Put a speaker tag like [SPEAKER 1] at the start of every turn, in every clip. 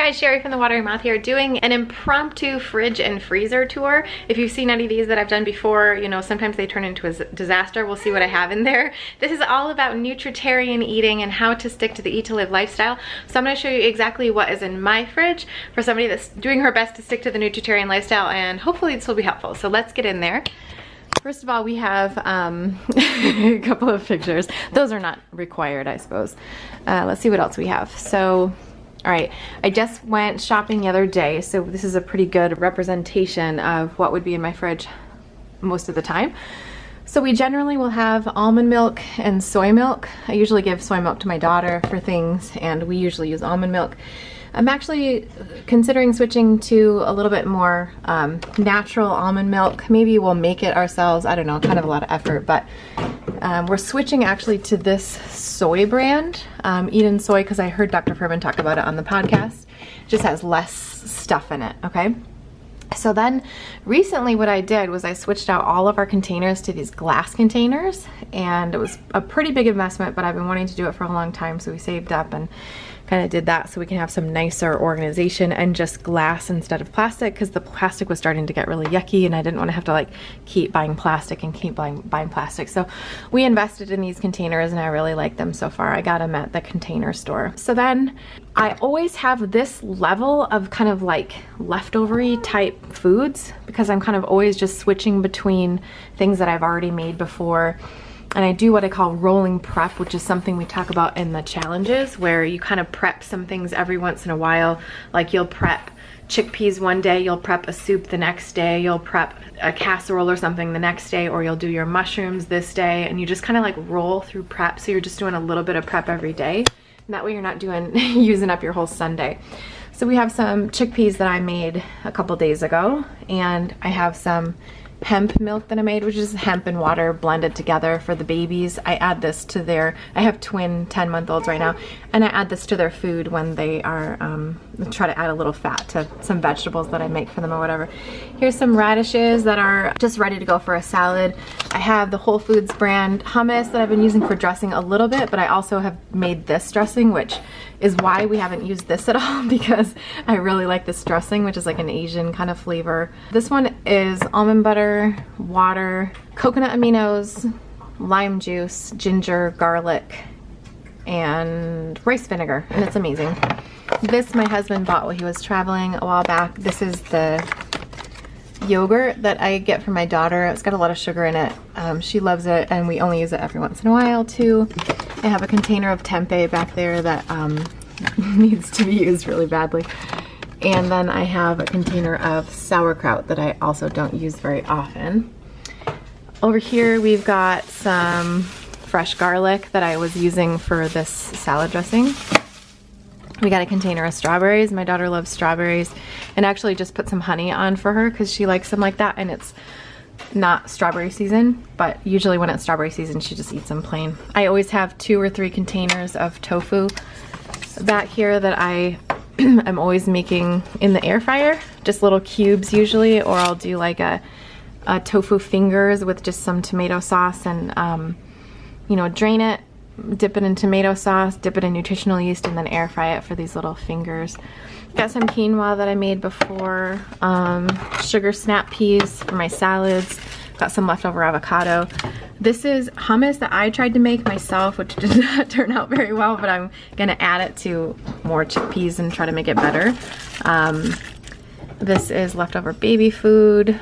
[SPEAKER 1] guys, Cheri from The Watering Mouth here, doing an impromptu fridge and freezer tour. If you've seen any of these that I've done before, you know, sometimes they turn into a disaster. We'll see what I have in there. This is all about nutritarian eating and how to stick to the Eat to Live lifestyle. So I'm going to show you exactly what is in my fridge for somebody that's doing her best to stick to the nutritarian lifestyle, and hopefully this will be helpful. So let's get in there. First of all, we have a couple of pictures. Those are not required, I suppose. Let's see what else we have. So, all right, I just went shopping the other day, so this is a pretty good representation of what would be in my fridge most of the time. So we generally will have almond milk and soy milk. I usually give soy milk to my daughter for things, and we usually use almond milk. I'm actually considering switching to a little bit more natural almond milk. Maybe we'll make it ourselves. I don't know, kind of a lot of effort, but we're switching actually to this soy brand, Eden Soy, because I heard Dr. Furman talk about it on the podcast. It just has less stuff in it, okay? So then recently what I did was I switched out all of our containers to these glass containers, and it was a pretty big investment, but I've been wanting to do it for a long time, so we saved up and kind of did that so we can have some nicer organization and just glass instead of plastic, because the plastic was starting to get really yucky and I didn't want to have to like keep buying plastic and keep buying plastic. So we invested in these containers and I really like them so far. I got them at the Container Store. So then I always have this level of kind of like leftovery type foods, because I'm kind of always just switching between things that I've already made before. And I do what I call rolling prep, which is something we talk about in the challenges, where you kind of prep some things every once in a while. Like you'll prep chickpeas one day, you'll prep a soup the next day, you'll prep a casserole or something the next day, or you'll do your mushrooms this day, and you just kind of like roll through prep. So you're just doing a little bit of prep every day. And that way you're not doing using up your whole Sunday. So we have some chickpeas that I made a couple days ago, and I have some hemp milk that I made, which is hemp and water blended together for the babies. I add this to their, I have twin 10-month-olds right now, and I add this to their food when they are, try to add a little fat to some vegetables that I make for them or whatever. Here's some radishes that are just ready to go for a salad. I have the Whole Foods brand hummus that I've been using for dressing a little bit, but I also have made this dressing, which is why we haven't used this at all, because I really like this dressing, which is like an Asian kind of flavor. This one is almond butter, water, coconut aminos, lime juice, ginger, garlic, and rice vinegar, and it's amazing. This my husband bought while he was traveling a while back. This is the yogurt that I get for my daughter. It's got a lot of sugar in it. She loves it, and we only use it every once in a while too. I have a container of tempeh back there that needs to be used really badly. And then I have a container of sauerkraut that I also don't use very often. Over here we've got some fresh garlic that I was using for this salad dressing. We got a container of strawberries. My daughter loves strawberries, and actually just put some honey on for her because she likes them like that, and it's not strawberry season, but usually when it's strawberry season she just eats them plain. I always have 2 or 3 containers of tofu back here that I am always making in the air fryer, just little cubes usually, or I'll do like a tofu fingers with just some tomato sauce and you know, drain it, dip it in tomato sauce, dip it in nutritional yeast, and then air fry it for these little fingers. Got some quinoa that I made before, sugar snap peas for my salads, got some leftover avocado. This is hummus that I tried to make myself, which did not turn out very well, but I'm gonna add it to more chickpeas and try to make it better. This is leftover baby food.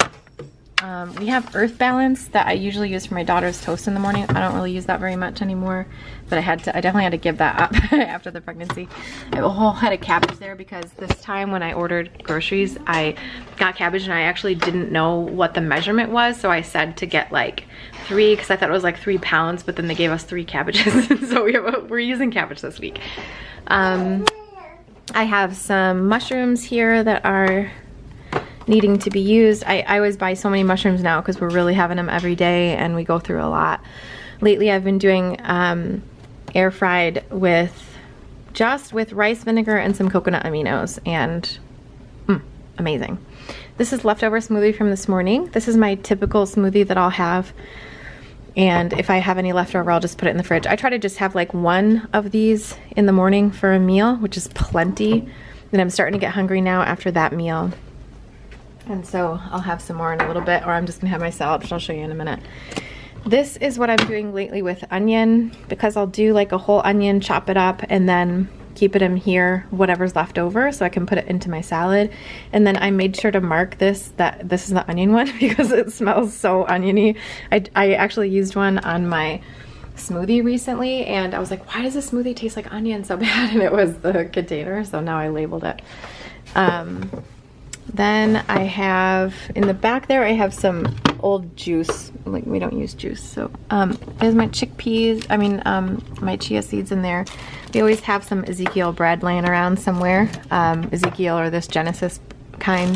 [SPEAKER 1] We have Earth Balance that I usually use for my daughter's toast in the morning. I don't really use that very much anymore, but I definitely had to give that up after the pregnancy. I have a whole head of cabbage there because this time when I ordered groceries, I got cabbage and I actually didn't know what the measurement was, so I said to get like 3 because I thought it was like 3 pounds, but then they gave us 3 cabbages, so we're using cabbage this week. I have some mushrooms here that are needing to be used. I always buy so many mushrooms now because we're really having them every day and we go through a lot. Lately I've been doing air fried with rice vinegar and some coconut aminos, and amazing. This is leftover smoothie from this morning. This is my typical smoothie that I'll have, and if I have any leftover I'll just put it in the fridge. I try to just have like 1 of these in the morning for a meal, which is plenty. And I'm starting to get hungry now after that meal. And so I'll have some more in a little bit, or I'm just gonna have my salad, which I'll show you in a minute. This is what I'm doing lately with onion, because I'll do like a whole onion, chop it up, and then keep it in here, whatever's left over, so I can put it into my salad. And then I made sure to mark this, that this is the onion one, because it smells so oniony. I actually used one on my smoothie recently, and I was like, why does this smoothie taste like onion so bad? And it was the container, so now I labeled it. Then I have, in the back there, I have some old juice. Like, we don't use juice. So there's my chickpeas, my chia seeds in there. We always have some Ezekiel bread laying around somewhere. Ezekiel, or this Genesis kind,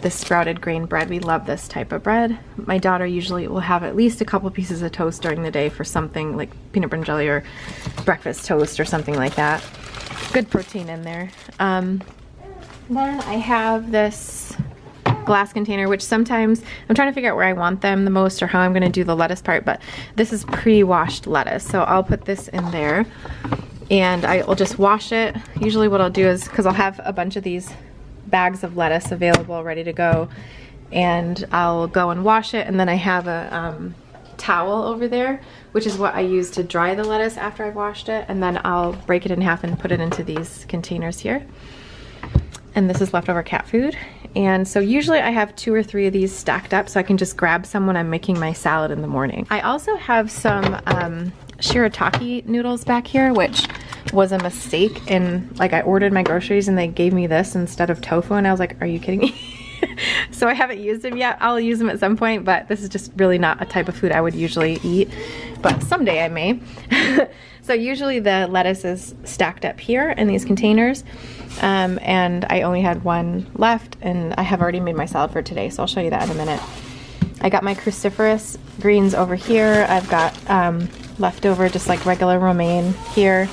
[SPEAKER 1] this sprouted grain bread. We love this type of bread. My daughter usually will have at least a couple pieces of toast during the day for something like peanut butter and jelly or breakfast toast or something like that. Good protein in there. Then I have this glass container, which sometimes I'm trying to figure out where I want them the most or how I'm going to do the lettuce part, but this is pre-washed lettuce, so I'll put this in there and I'll just wash it. Usually what I'll do is, because I'll have a bunch of these bags of lettuce available ready to go, and I'll go and wash it, and then I have a towel over there, which is what I use to dry the lettuce after I've washed it, and then I'll break it in half and put it into these containers here. And this is leftover cat food. And so usually I have 2 or 3 of these stacked up so I can just grab some when I'm making my salad in the morning. I also have some Shirataki noodles back here, which was a mistake. And like, I ordered my groceries and they gave me this instead of tofu, and I was like, are you kidding me? So I haven't used them yet. I'll use them at some point, but this is just really not a type of food I would usually eat, but someday I may. So usually the lettuce is stacked up here in these containers, and I only had one left, and I have already made my salad for today, so I'll show you that in a minute. I got my cruciferous greens over here. I've got leftover just like regular romaine here,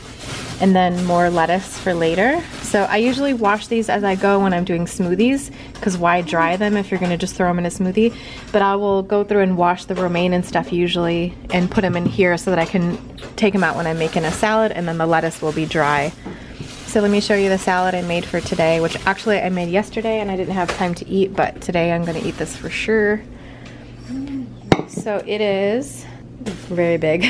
[SPEAKER 1] and then more lettuce for later. So I usually wash these as I go when I'm doing smoothies, because why dry them if you're gonna just throw them in a smoothie? But I will go through and wash the romaine and stuff usually and put them in here so that I can take them out when I'm making a salad, and then the lettuce will be dry. So let me show you the salad I made for today, which actually I made yesterday and I didn't have time to eat, but today I'm gonna eat this for sure. So it is very big.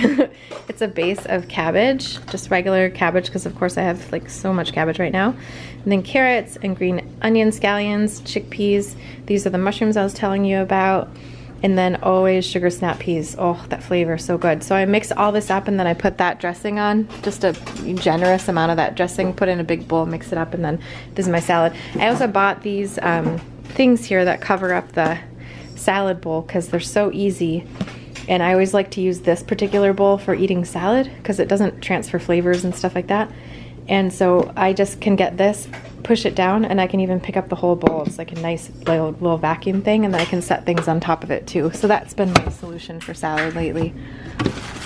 [SPEAKER 1] It's a base of cabbage, just regular cabbage, because of course I have like so much cabbage right now. And then carrots and green onion scallions, chickpeas. These are the mushrooms I was telling you about. And then always sugar snap peas. Oh, that flavor is so good. So I mix all this up and then I put that dressing on, just a generous amount of that dressing, put in a big bowl, mix it up, and then this is my salad. I also bought these things here that cover up the salad bowl because they're so easy. And I always like to use this particular bowl for eating salad because it doesn't transfer flavors and stuff like that. And so I just can get this, push it down, and I can even pick up the whole bowl. It's like a nice little vacuum thing, and then I can set things on top of it too. So that's been my solution for salad lately.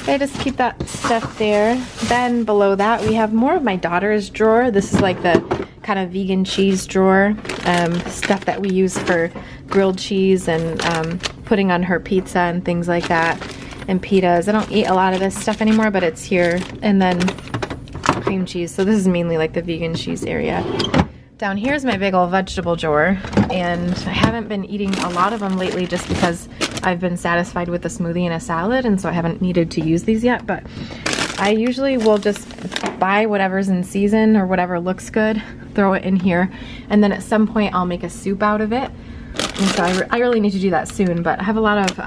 [SPEAKER 1] I just keep that stuff there. Then below that we have more of my daughter's drawer. This is like the kind of vegan cheese drawer, stuff that we use for grilled cheese and putting on her pizza and things like that, and pitas. I don't eat a lot of this stuff anymore, but it's here. And then cream cheese. So this is mainly like the vegan cheese area. Down here is my big old vegetable drawer, and I haven't been eating a lot of them lately just because I've been satisfied with a smoothie and a salad, and so I haven't needed to use these yet, but I usually will just buy whatever's in season or whatever looks good, throw it in here, and then at some point I'll make a soup out of it. And so I really need to do that soon, but I have a lot of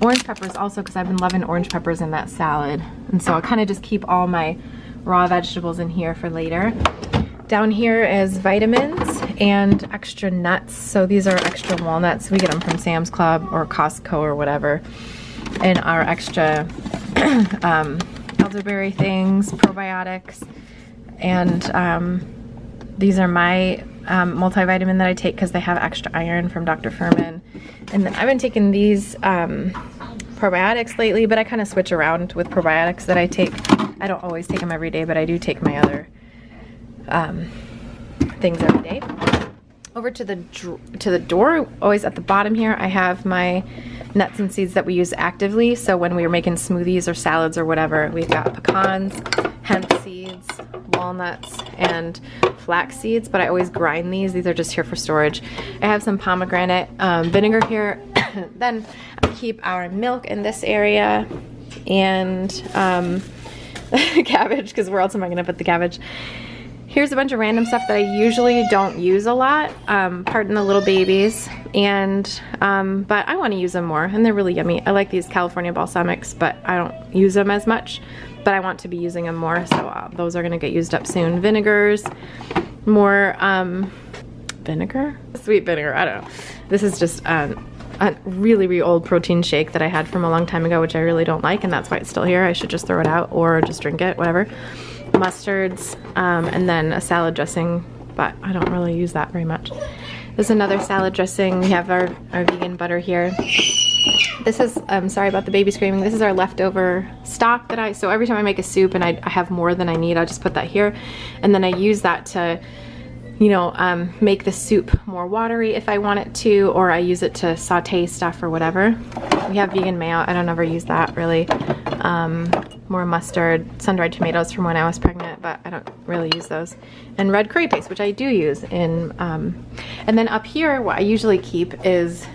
[SPEAKER 1] orange peppers also because I've been loving orange peppers in that salad, and so I'll kind of just keep all my raw vegetables in here for later. Down here is vitamins and extra nuts. So these are extra walnuts. We get them from Sam's Club or Costco or whatever. And our extra elderberry things, probiotics. And these are my multivitamin that I take because they have extra iron from Dr. Furman. And then I've been taking these probiotics lately, but I kind of switch around with probiotics that I take. I don't always take them every day, but I do take my other things every day. Over to the door, always at the bottom here, I have my nuts and seeds that we use actively. So when we are making smoothies or salads or whatever, we've got pecans, hemp seeds, walnuts, and flax seeds, but I always grind these. These are just here for storage. I have some pomegranate vinegar here. Then I keep our milk in this area, and cabbage, because where else am I gonna put the cabbage? Here's a bunch of random stuff that I usually don't use a lot, pardon the little babies, and but I want to use them more, and they're really yummy. I like these California balsamics, but I don't use them as much, but I want to be using them more, so those are going to get used up soon. Vinegars, more vinegar? Sweet vinegar, I don't know. This is just a really old protein shake that I had from a long time ago, which I really don't like, and that's why it's still here. I should just throw it out or just drink it, whatever. Mustards, and then a salad dressing, but I don't really use that very much. There's another salad dressing. We have our vegan butter here. This is, sorry about the baby screaming, this is our leftover stock that so every time I make a soup and I have more than I need, I'll just put that here, and then I use that to, you know, make the soup more watery if I want it to, or I use it to saute stuff or whatever. We have vegan mayo. I don't ever use that really. More mustard, sun-dried tomatoes from when I was pregnant, but I don't really use those. And red curry paste, which I do use in, and then up here, what I usually keep is,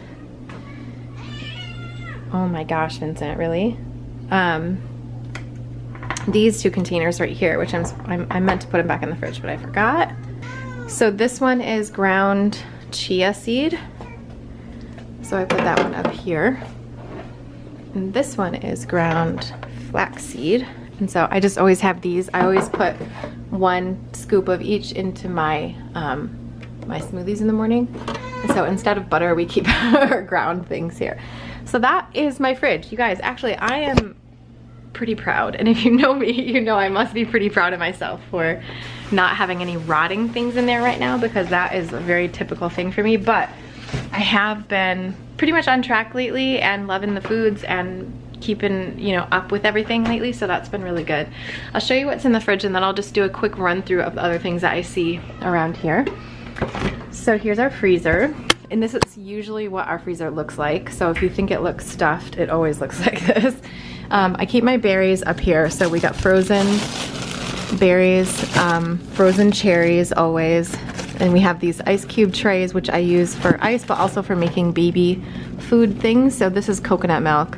[SPEAKER 1] oh my gosh, Vincent, really? These two containers right here, which I meant to put them back in the fridge, but I forgot. So this one is ground chia seed. So I put that one up here. And this one is ground flaxseed, and so I just always have these. I always put 1 scoop of each into my my smoothies in the morning, and so instead of butter we keep our ground things here. So that is my fridge, you guys. Actually, I am pretty proud, and if you know me, you know I must be pretty proud of myself for not having any rotting things in there right now, because that is a very typical thing for me. But I have been pretty much on track lately and loving the foods and keeping, you know, up with everything lately, so that's been really good. I'll show you what's in the fridge, and then I'll just do a quick run through of the other things that I see around here. So here's our freezer, and this is usually what our freezer looks like. So if you think it looks stuffed, it always looks like this. I keep my berries up here, so we got frozen berries, frozen cherries always, and we have these ice cube trays, which I use for ice, but also for making baby food things. So this is coconut milk,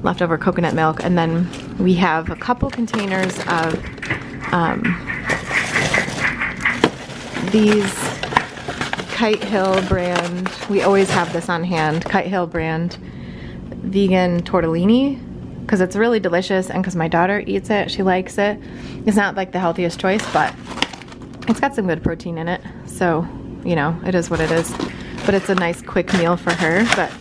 [SPEAKER 1] leftover coconut milk, and then we have a couple containers of these Kite Hill brand, we always have this on hand, Kite Hill brand vegan tortellini, because it's really delicious, and because my daughter eats it, she likes it. It's not like the healthiest choice, but it's got some good protein in it, so you know, it is what it is. But it's a nice quick meal for her, but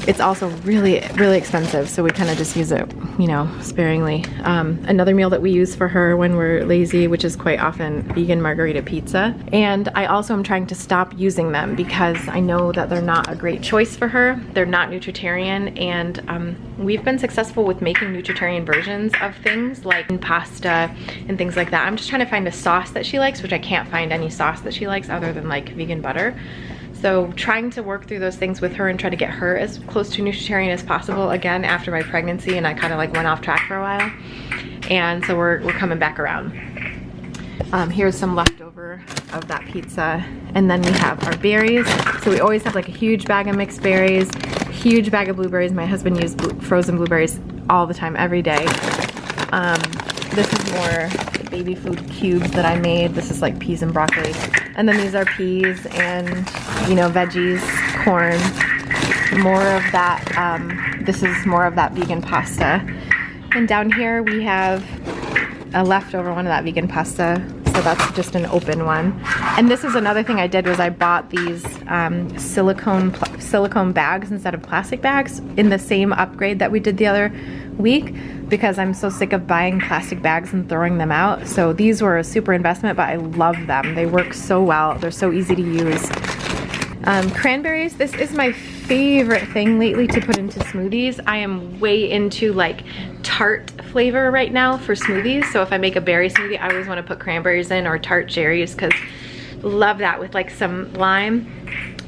[SPEAKER 1] it's also really expensive, so we kind of just use it, you know, sparingly. Another meal that we use for her when we're lazy, which is quite often, vegan margarita pizza. And I also am trying to stop using them because I know that they're not a great choice for her. They're not nutritarian, and we've been successful with making nutritarian versions of things like pasta and things like that. I'm just trying to find a sauce that she likes, which I can't find any sauce that she likes other than like vegan butter. So trying to work through those things with her and try to get her as close to nutritarian as possible again after my pregnancy, and I kind of like went off track for a while. And so we're coming back around. Here's some leftover of that pizza. And then we have our berries. So we always have like a huge bag of mixed berries, huge bag of blueberries. My husband used frozen blueberries all the time, every day. This is more baby food cubes that I made. This is like peas and broccoli. And then these are peas and, you know, veggies, corn, more of that. This is more of that vegan pasta. And down here we have a leftover one of that vegan pasta. So that's just an open one. And this is another thing I did, was I bought these silicone bags instead of plastic bags in the same upgrade that we did the other week, because I'm so sick of buying plastic bags and throwing them out. So these were a super investment, but I love them. They work so well. They're so easy to use. Cranberries, this is my favorite thing lately to put into smoothies. I am way into like tart flavor right now for smoothies. So if I make a berry smoothie, I always want to put cranberries in, or tart cherries, because love that with like some lime.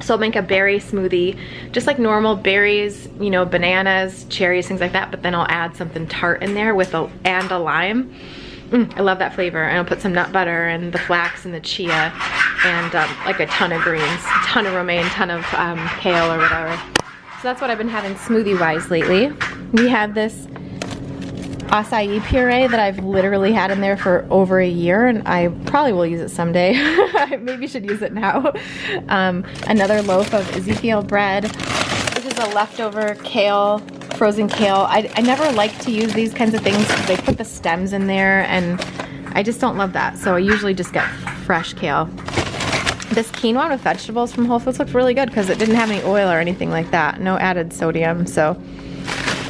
[SPEAKER 1] So I'll make a berry smoothie, just like normal berries, you know, bananas, cherries, things like that, but then I'll add something tart in there with and a lime. I love that flavor. And I'll put some nut butter and the flax and the chia and like a ton of greens, a ton of romaine, ton of kale or whatever. So that's what I've been having smoothie-wise lately. We have this acai puree that I've literally had in there for over a year, and I probably will use it someday. I maybe should use it now. Another loaf of Ezekiel bread. This is a leftover kale, frozen kale. I never like to use these kinds of things because they put the stems in there, and I just don't love that. So I usually just get fresh kale. This quinoa with vegetables from Whole Foods looked really good because it didn't have any oil or anything like that. No added sodium, so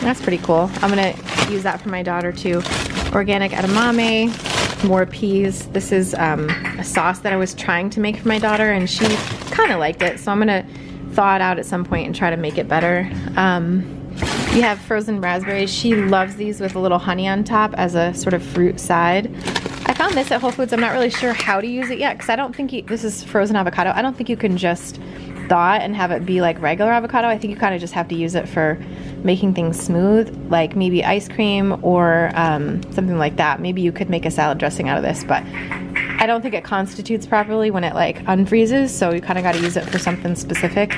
[SPEAKER 1] that's pretty cool. I'm gonna use that for my daughter too. Organic edamame, more peas. This is a sauce that I was trying to make for my daughter, and she kind of liked it, so I'm gonna thaw it out at some point and try to make it better. You have frozen raspberries. She loves these with a little honey on top as a sort of fruit side. I found this at Whole Foods. I'm not really sure how to use it yet because I don't think this is frozen avocado. I don't think you can just thaw it and have it be like regular avocado. I think you kind of just have to use it for making things smooth, like maybe ice cream or something like that. Maybe you could make a salad dressing out of this, but I don't think it constitutes properly when it like unfreezes, so you kind of got to use it for something specific.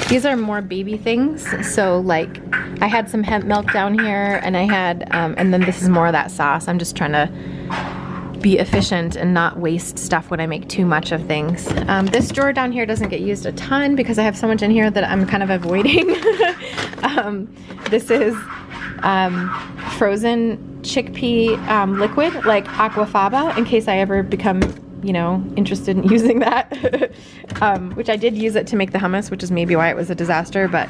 [SPEAKER 1] These are more baby things, so like I had some hemp milk down here, and I had, and then this is more of that sauce. I'm just trying to be efficient and not waste stuff when I make too much of things. This drawer down here doesn't get used a ton because I have so much in here that I'm kind of avoiding. This is frozen chickpea liquid, like aquafaba, in case I ever become, you know, interested in using that. Which I did use it to make the hummus, which is maybe why it was a disaster, but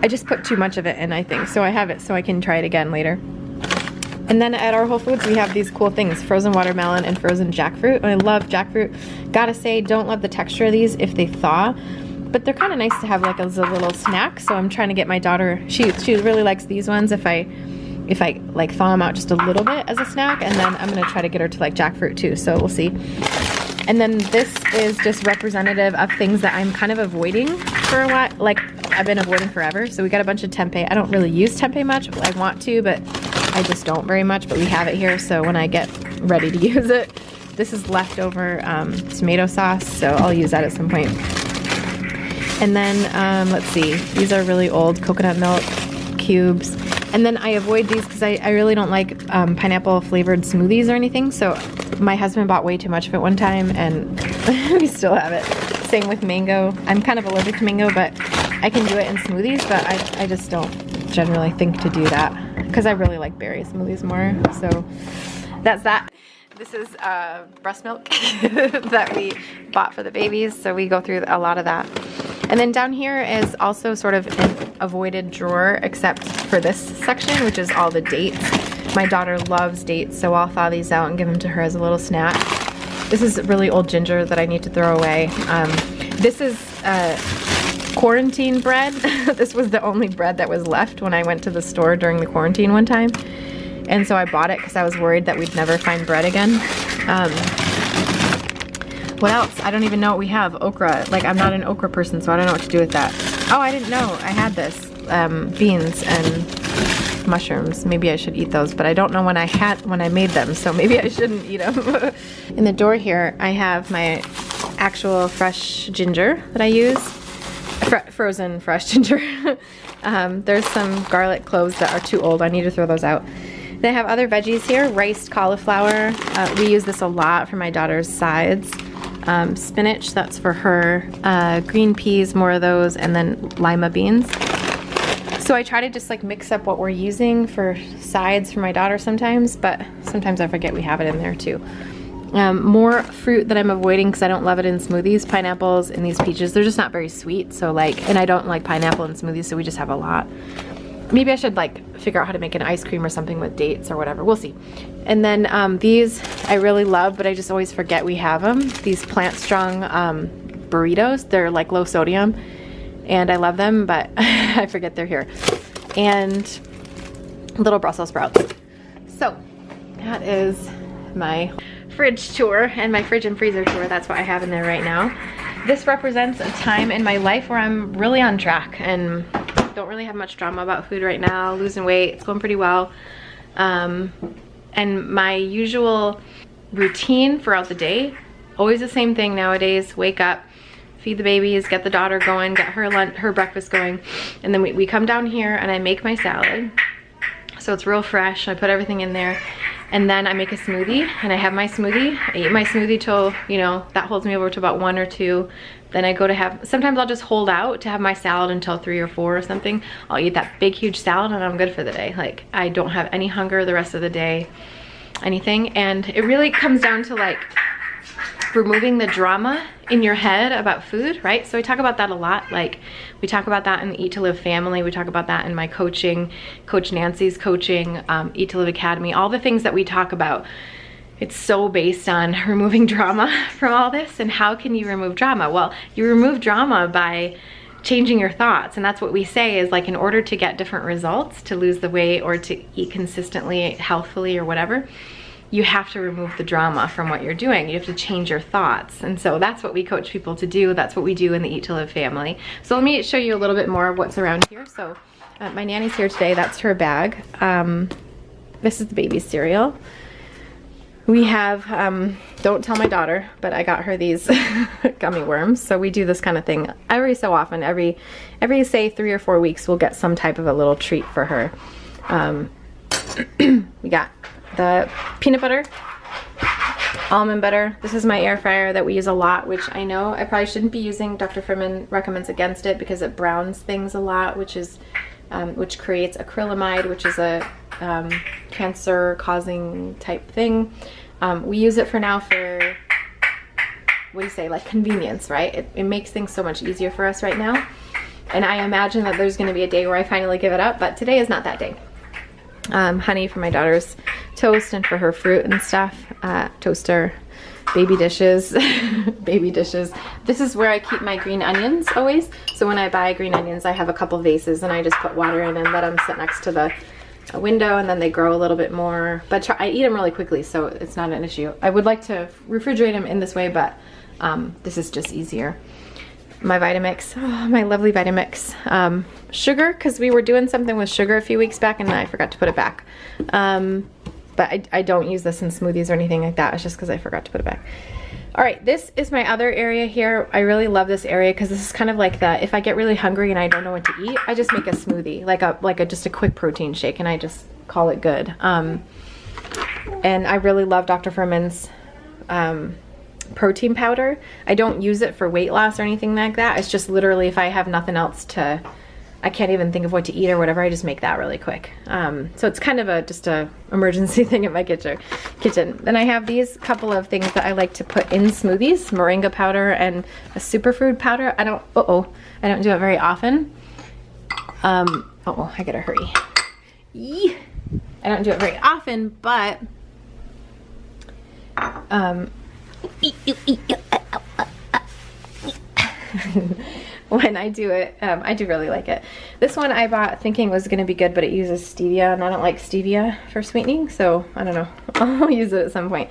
[SPEAKER 1] I just put too much of it in, I think. So I have it so I can try it again later. And then at our Whole Foods, we have these cool things, frozen watermelon and frozen jackfruit. And I love jackfruit. Gotta say, don't love the texture of these if they thaw, but they're kind of nice to have like as a little snack. So I'm trying to get my daughter, she really likes these ones if I like thaw them out just a little bit as a snack, and then I'm gonna try to get her to like jackfruit too, so we'll see. And then this is just representative of things that I'm kind of avoiding for a while, like I've been avoiding forever. So we got a bunch of tempeh. I don't really use tempeh much. I want to, but I just don't very much, but we have it here, so when I get ready to use it. This is leftover tomato sauce, so I'll use that at some point. And then, let's see, these are really old coconut milk cubes. And then I avoid these because I really don't like pineapple flavored smoothies or anything, so my husband bought way too much of it one time, and we still have it. Same with mango. I'm kind of allergic to mango, but I can do it in smoothies, but I just don't generally think to do that because I really like berry smoothies more. So that's that. This is breast milk that we bought for the babies, so we go through a lot of that. And then down here is also sort of an avoided drawer, except for this section, which is all the dates. My daughter loves dates, so I'll thaw these out and give them to her as a little snack. This is really old ginger that I need to throw away. This is quarantine bread. This was the only bread that was left when I went to the store during the quarantine one time. And so I bought it because I was worried that we'd never find bread again. What else? I don't even know what we have. Okra. Like, I'm not an okra person, so I don't know what to do with that. Oh, I didn't know I had this. Beans and mushrooms. Maybe I should eat those, but I don't know when I made them, so maybe I shouldn't eat them. In the door here, I have my actual fresh ginger that I use. Frozen fresh ginger. There's some garlic cloves that are too old. I need to throw those out. They have other veggies here. Riced cauliflower. We use this a lot for my daughter's sides. Spinach, that's for her. Green peas, more of those, and then lima beans. So I try to just like mix up what we're using for sides for my daughter sometimes, but sometimes I forget we have it in there too. More fruit that I'm avoiding because I don't love it in smoothies. Pineapples and these peaches, they're just not very sweet. So like, and I don't like pineapple in smoothies, so we just have a lot. Maybe I should like figure out how to make an ice cream or something with dates or whatever. We'll see. And then these I really love, but I just always forget we have them. These Plant Strong burritos. They're like low sodium, and I love them, but I forget they're here. And little Brussels sprouts. So that is my fridge tour and my fridge and freezer tour. That's what I have in there right now. This represents a time in my life where I'm really on track and don't really have much drama about food right now. Losing weight, it's going pretty well. And And my usual routine throughout the day, always the same thing nowadays: wake up, feed the babies, get the daughter going, get her lunch, her breakfast going, and then we come down here and I make my salad. So it's real fresh. I put everything in there, and then I make a smoothie, and I have my smoothie. I eat my smoothie till, you know, that holds me over to about 1 or 2. Then I go to have, sometimes I'll just hold out to have my salad until 3 or 4 or something. I'll eat that big huge salad and I'm good for the day. Like, I don't have any hunger the rest of the day, anything. And it really comes down to like removing the drama in your head about food, right? So I talk about that a lot. Like, we talk about that in the Eat to Live family. We talk about that in my coaching, Coach Nancy's coaching, Eat to Live Academy, all the things that we talk about. It's so based on removing drama from all this. And how can you remove drama? Well, you remove drama by changing your thoughts. And that's what we say is, like, in order to get different results, to lose the weight or to eat consistently, healthfully or whatever, you have to remove the drama from what you're doing. You have to change your thoughts. And so that's what we coach people to do. That's what we do in the Eat to Live family. So let me show you a little bit more of what's around here. So my nanny's here today. That's her bag. This is the baby's cereal. We have, don't tell my daughter, but I got her these gummy worms. So we do this kind of thing every so often. Every say 3 or 4 weeks, we'll get some type of a little treat for her. We got the peanut butter, almond butter. This is my air fryer that we use a lot, which I know I probably shouldn't be using. Dr. Furman recommends against it because it browns things a lot, which is which creates acrylamide, which is a cancer-causing type thing. We use it for now for, what do you say, like convenience, right? It makes things so much easier for us right now. And I imagine that there's going to be a day where I finally give it up, but today is not that day. Honey for my daughter's toast and for her fruit and stuff. Toaster, baby dishes, baby dishes. This is where I keep my green onions always. So when I buy green onions, I have a couple vases and I just put water in and let them sit next to the window, and then they grow a little bit more. But I eat them really quickly, so it's not an issue. I would like to refrigerate them in this way, but this is just easier. My Vitamix, oh, my lovely Vitamix. Sugar, because we were doing something with sugar a few weeks back and I forgot to put it back. But I don't use this in smoothies or anything like that. It's just because I forgot to put it back. All right, this is my other area here. I really love this area because this is kind of like that. If I get really hungry and I don't know what to eat, I just make a smoothie, just a quick protein shake, and I just call it good. And I really love Dr. Furman's protein powder. I don't use it for weight loss or anything like that. It's just literally if I have nothing else to, I can't even think of what to eat or whatever, I just make that really quick. So it's kind of just a emergency thing in my kitchen. Then I have these couple of things that I like to put in smoothies: moringa powder and a superfood powder. I don't do it very often. I gotta hurry. I don't do it very often, but when I do it, I do really like it. This one I bought thinking was going to be good, but it uses stevia, and I don't like stevia for sweetening, so I don't know. I'll use it at some point.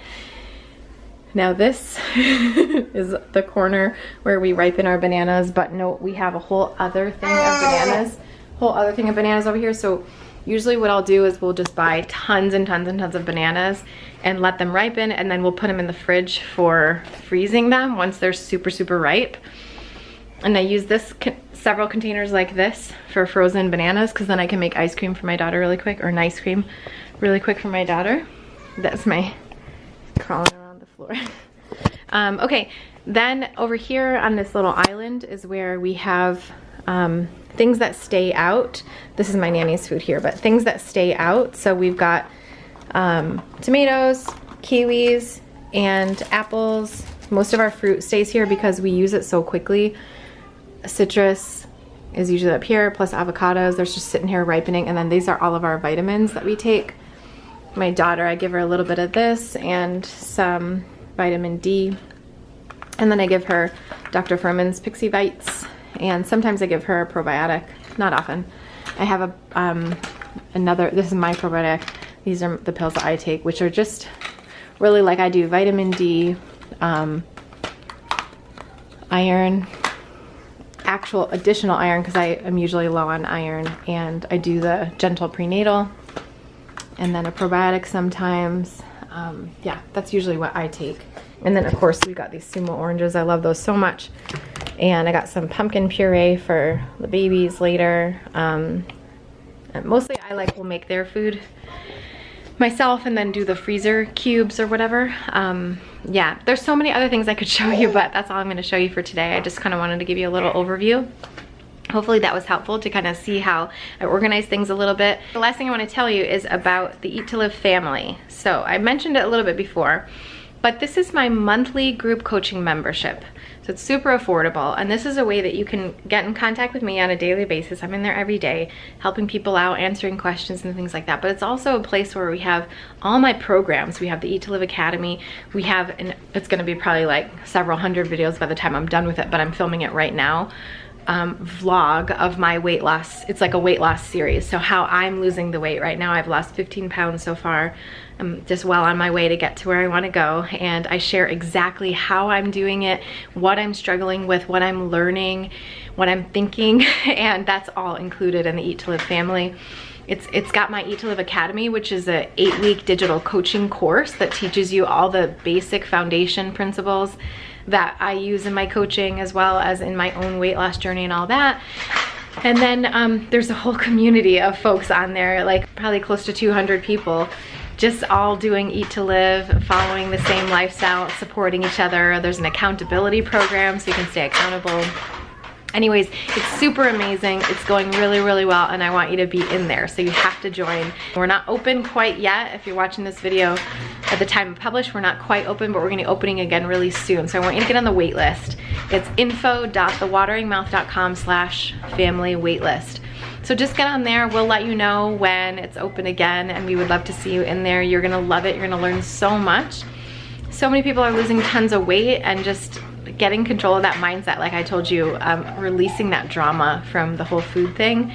[SPEAKER 1] Now this is the corner where we ripen our bananas, but no, we have a whole other thing of bananas, over here. So usually what I'll do is we'll just buy tons and tons and tons of bananas and let them ripen, and then we'll put them in the fridge for freezing them once they're super, super ripe. And I use several containers like this for frozen bananas, because then I can make ice cream for my daughter really quick, or nice cream really quick for my daughter. That's my crawling around the floor. Okay, then over here on this little island is where we have things that stay out. This is my nanny's food here, but things that stay out. So we've got tomatoes, kiwis, and apples. Most of our fruit stays here because we use it so quickly. Citrus is usually up here, plus avocados. They're just sitting here ripening. And then these are all of our vitamins that we take. My daughter, I give her a little bit of this and some vitamin D. And then I give her Dr. Furman's Pixie Bites. And sometimes I give her a probiotic. Not often. I have this is my probiotic. These are the pills that I take, which are just really, like, I do vitamin D, iron, actual additional iron because I am usually low on iron, and I do the gentle prenatal, and then a probiotic sometimes. Yeah, that's usually what I take. And then of course we got these sumo oranges. I love those so much. And I got some pumpkin puree for the babies later. And mostly I will make their food myself and then do the freezer cubes or whatever. Yeah, there's so many other things I could show you, but that's all I'm going to show you for today. I just kind of wanted to give you a little overview. Hopefully that was helpful to kind of see how I organize things a little bit. The last thing I want to tell you is about the Eat to Live family. So I mentioned it a little bit before, but this is my monthly group coaching membership. So it's super affordable, and this is a way that you can get in contact with me on a daily basis. I'm in there every day helping people out, answering questions and things like that. But it's also a place where we have all my programs. We have the Eat to Live Academy. We have, and it's gonna be probably like several hundred videos by the time I'm done with it, but I'm filming it right now. Vlog of my weight loss. It's like a weight loss series. So how I'm losing the weight right now. I've lost 15 pounds so far. I'm just well on my way to get to where I want to go, and I share exactly how I'm doing it, what I'm struggling with, what I'm learning, what I'm thinking, and that's all included in the Eat to Live family. It's got my Eat to Live Academy, which is a 8-week digital coaching course that teaches you all the basic foundation principles that I use in my coaching as well as in my own weight loss journey and all that. And then there's a whole community of folks on there, like probably close to 200 people, just all doing Eat to Live, following the same lifestyle, supporting each other. There's an accountability program so you can stay accountable. Anyways, it's super amazing. It's going really, really well, and I want you to be in there, so you have to join. We're not open quite yet. If you're watching this video at the time of publish, we're not quite open, but we're gonna be opening again really soon. So I want you to get on the wait list. It's info.thewateringmouth.com/family waitlist. So just get on there. We'll let you know when it's open again, and we would love to see you in there. You're gonna love it. You're gonna learn so much. So many people are losing tons of weight and just getting control of that mindset, like I told you, releasing that drama from the whole food thing.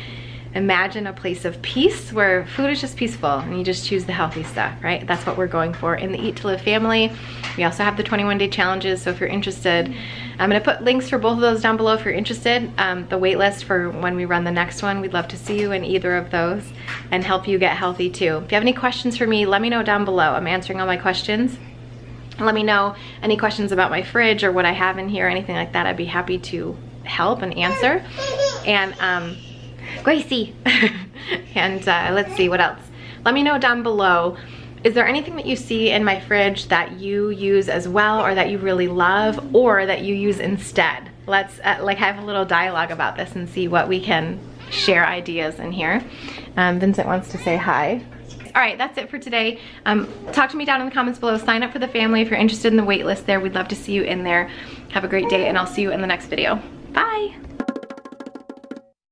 [SPEAKER 1] Imagine a place of peace where food is just peaceful and you just choose the healthy stuff, right? That's what we're going for in the Eat to Live family. We also have the 21-day challenges, so if you're interested, I'm gonna put links for both of those down below if you're interested. The wait list for when we run the next one, we'd love to see you in either of those and help you get healthy too. If you have any questions for me, let me know down below. I'm answering all my questions. Let me know any questions about my fridge or what I have in here, anything like that. I'd be happy to help and answer. And Gracie. And let's see what else. Let me know down below. Is there anything that you see in my fridge that you use as well, or that you really love, or that you use instead? Let's like have a little dialogue about this and see what we can share ideas in here. Vincent wants to say hi. All right, that's it for today. Talk to me down in the comments below. Sign up for the family if you're interested in the wait list there. We'd love to see you in there. Have a great day, and I'll see you in the next video. Bye.